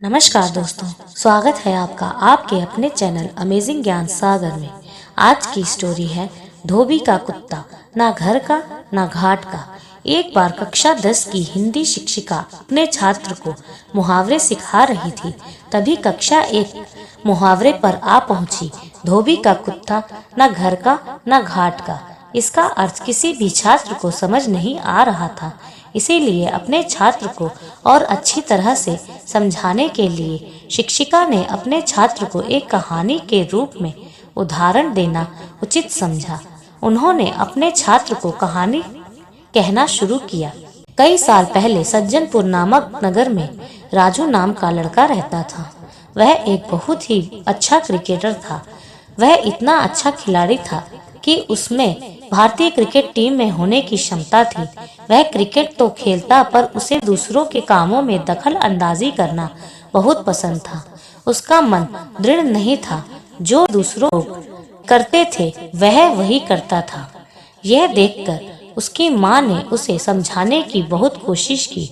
नमस्कार दोस्तों, स्वागत है आपका आपके अपने चैनल अमेजिंग ज्ञान सागर में। आज की स्टोरी है धोबी का कुत्ता, ना घर का ना घाट का। एक बार कक्षा 10 की हिंदी शिक्षिका अपने छात्र को मुहावरे सिखा रही थी। तभी कक्षा एक मुहावरे पर आ पहुंची। धोबी का कुत्ता, ना घर का ना घाट का। इसका अर्थ किसी भी छात्र को समझ नहीं आ रहा था। इसीलिए अपने छात्र को और अच्छी तरह से समझाने के लिए शिक्षिका ने अपने छात्र को एक कहानी के रूप में उदाहरण देना उचित समझा। उन्होंने अपने छात्र को कहानी कहना शुरू किया। कई साल पहले सज्जनपुर नामक नगर में राजू नाम का लड़का रहता था। वह एक बहुत ही अच्छा क्रिकेटर था। वह इतना अच्छा खिलाड़ी था कि उसमें भारतीय क्रिकेट टीम में होने की क्षमता थी। वह क्रिकेट तो खेलता, पर उसे दूसरों के कामों में दखल अंदाजी करना बहुत पसंद था। उसका मन दृढ़ नहीं था। जो दूसरों करते थे वह वही करता था। यह देखकर उसकी माँ ने उसे समझाने की बहुत कोशिश की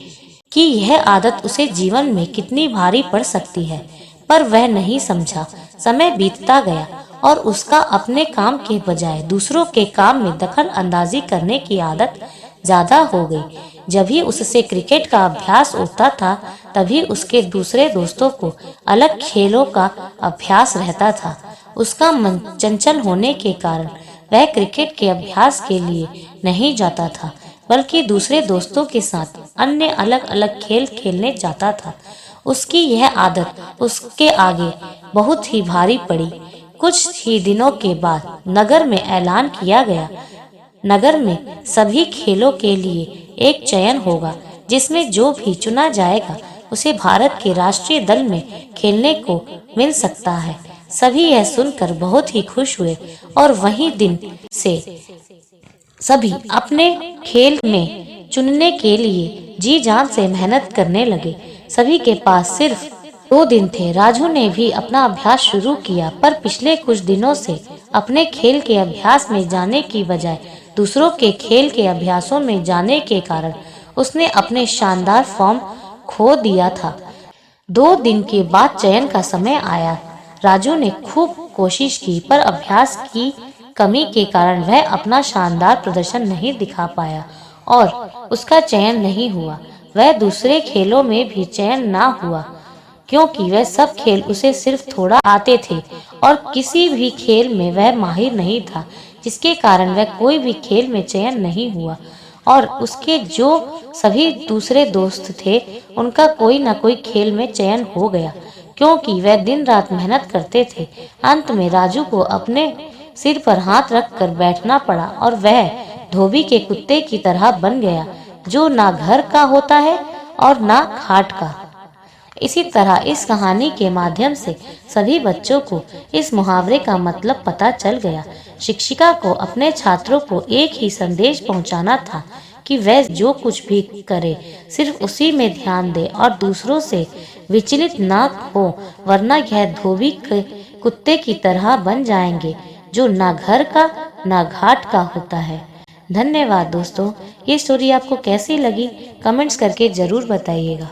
कि यह आदत उसे जीवन में कितनी भारी पड़ सकती है, पर वह नहीं समझा। समय बीतता गया और उसका अपने काम के बजाय दूसरों के काम में दखल अंदाजी करने की आदत ज्यादा हो गई। जब भी उससे क्रिकेट का अभ्यास होता था, तभी उसके दूसरे दोस्तों को अलग खेलों का अभ्यास रहता था। उसका मन चंचल होने के कारण वह क्रिकेट के अभ्यास के लिए नहीं जाता था, बल्कि दूसरे दोस्तों के साथ अन्य अलग अलग खेल खेलने जाता था। उसकी यह आदत उसके आगे बहुत ही भारी पड़ी। कुछ ही दिनों के बाद नगर में ऐलान किया गया। नगर में सभी खेलों के लिए एक चयन होगा, जिसमें जो भी चुना जाएगा उसे भारत के राष्ट्रीय दल में खेलने को मिल सकता है। सभी यह सुनकर बहुत ही खुश हुए और वही दिन से सभी अपने खेल में चुनने के लिए जी जान से मेहनत करने लगे। सभी के पास सिर्फ 2 दिन थे। राजू ने भी अपना अभ्यास शुरू किया, पर पिछले कुछ दिनों से अपने खेल के अभ्यास में जाने की बजाय दूसरों के खेल के अभ्यासों में जाने के कारण उसने अपने शानदार फॉर्म खो दिया था। 2 दिन के बाद चयन का समय आया। राजू ने खूब कोशिश की, पर अभ्यास की कमी के कारण वह अपना शानदार प्रदर्शन नहीं दिखा पाया और उसका चयन नहीं हुआ। वह दूसरे खेलों में भी चयन ना हुआ, क्योंकि वह सब खेल उसे सिर्फ थोड़ा आते थे और किसी भी खेल में वह माहिर नहीं था, जिसके कारण वह कोई भी खेल में चयन नहीं हुआ। और उसके जो सभी दूसरे दोस्त थे, उनका कोई ना कोई खेल में चयन हो गया, क्योंकि वह दिन रात मेहनत करते थे। अंत में राजू को अपने सिर पर हाथ रखकर बैठना पड़ा और वह धोबी के कुत्ते की तरह बन गया, जो ना घर का होता है और ना घाट का। इसी तरह इस कहानी के माध्यम से सभी बच्चों को इस मुहावरे का मतलब पता चल गया। शिक्षिका को अपने छात्रों को एक ही संदेश पहुंचाना था कि वह जो कुछ भी करे सिर्फ उसी में ध्यान दे और दूसरों से विचलित ना हो, वरना यह धोबी के कुत्ते की तरह बन जाएंगे, जो ना घर का ना घाट का होता है। धन्यवाद दोस्तों। ये स्टोरी आपको कैसी लगी कमेंट्स करके जरूर बताइएगा।